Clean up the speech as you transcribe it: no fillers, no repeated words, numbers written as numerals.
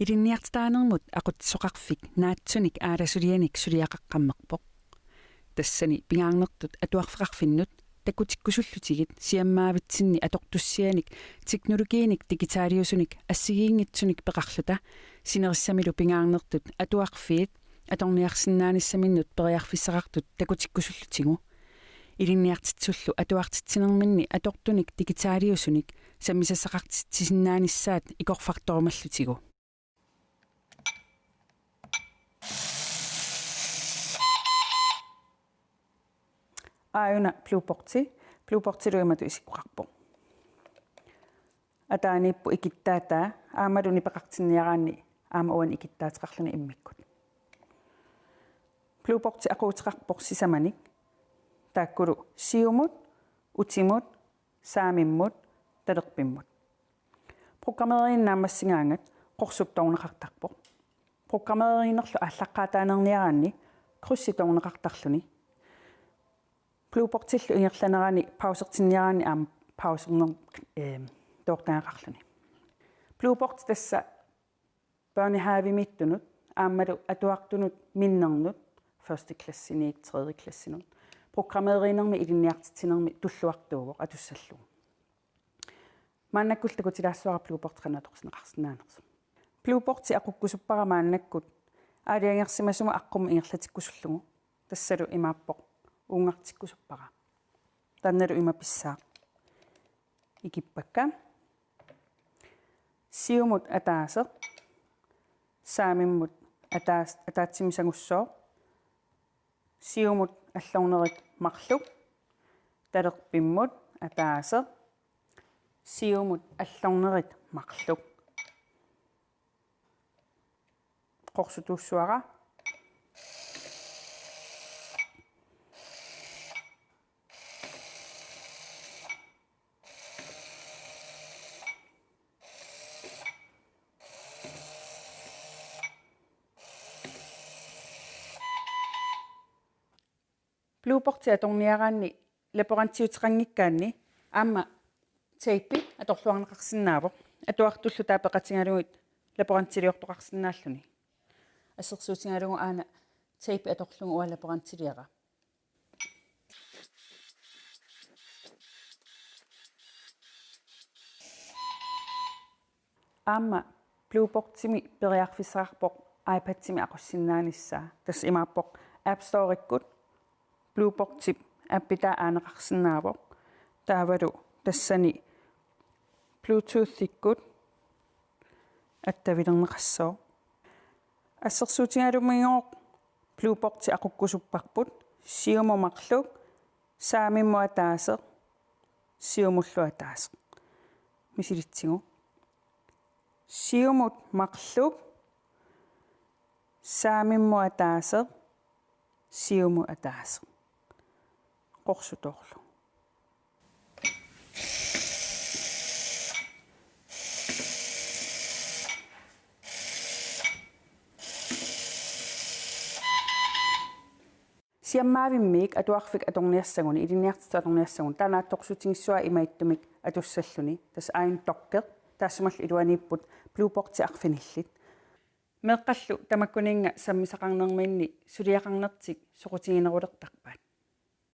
Илинниартааnermut aqutsoqarfik naatsunik aalasulianik suliaqaqqammerpoq тассани пингаарнертут атуарфеқарфиннут таккутиккусуллутигит сиаммаавитсинни аторtussiaник технологииник дигитаалиусуник ассигиингитсуник пеқарлута синериссамилу пингаарнертут атуарфиит аторниарсиннааниссаминнут периарфиссақартут таккутиккусуллутигу илинниартитсуллу атуартитсинерминни атортуник дигитаалиусуник саммисассақартитсиннааниссаат икорфарторумаллутигу Aina Blueportiluimatu isikkuqarpo. Ataanippu ikittaataa aamaluni peqartinniaraanni aama uan ikittaatiqarluni immikkut. Blueporti aquutiqarpoq sisamanik taakkulu siumut, utimut, saamimmut, talerpimmut. Programmeriinnaammassingaangat qorsuptorneqartarpoq. Programmeriinerlu ааllaqqaataanerniaraanni krussitorneqartarluni Blueportillu ingerlanerani pausertinniaraani aam pauserner toortaaqarluni. Blueport tassa børnehavimittunut aammalu atuartunut minnernut første klassiniik tredje klassinut. Programmeriinermi ilinniartitsinermi tulluartuugoq atussallu. Maannakkultaku tilaassuara Blueport qanatorsineqarsinaanersu. Blueporti aqukkusupparamaannakkut aaliangersimasuma aqqum ingerlatikkusullugu tassalu imaappoq uungartikkusuppara tannalu imapissaa ikippakka siumut ataaseq saamimmut ataatsimisangussoo siumut allornerit marluk talerpimmut ataaseq siumut allornerit marluk qorsutuussuara Blueporti atorniaraanni laborantiutiqanngikkaanni aamma tape atorluarneqarsinnaapoq atuartullu taapeqatingalugut laborantiliortoqarsinnaalluni assersuutigalugu aana tape atorlugu ua laborantiliaqa aamma Blueportimi periarfissaqarpoq iPad-timi aqussinnaanissa tass imaappoq App Store-ikkut Blueportip appita aaneqarsinnaavoq taavalu tassani Bluetooth-ikkut attavilerneqassoo assersuutigalumigoq Blueporti aqukkusupparput siumumaqluk saamimmu ataaseq siumullu ataaseq misilitsigu siumut maqluk saamimmu ataaseq siumu ataaseq qorsutorlu siammaavimmiik atuarfik atorniassaguni ilinniartita atorniassagun taanaattorsutingissua imaittumik atussalluni tas ain tokkeq taassumallu iluaniipput Blueporti arfinillit meeqqallu tamakkuninga sammisaqarnermiinni suliaqarnertik soqutiginerulertarpaat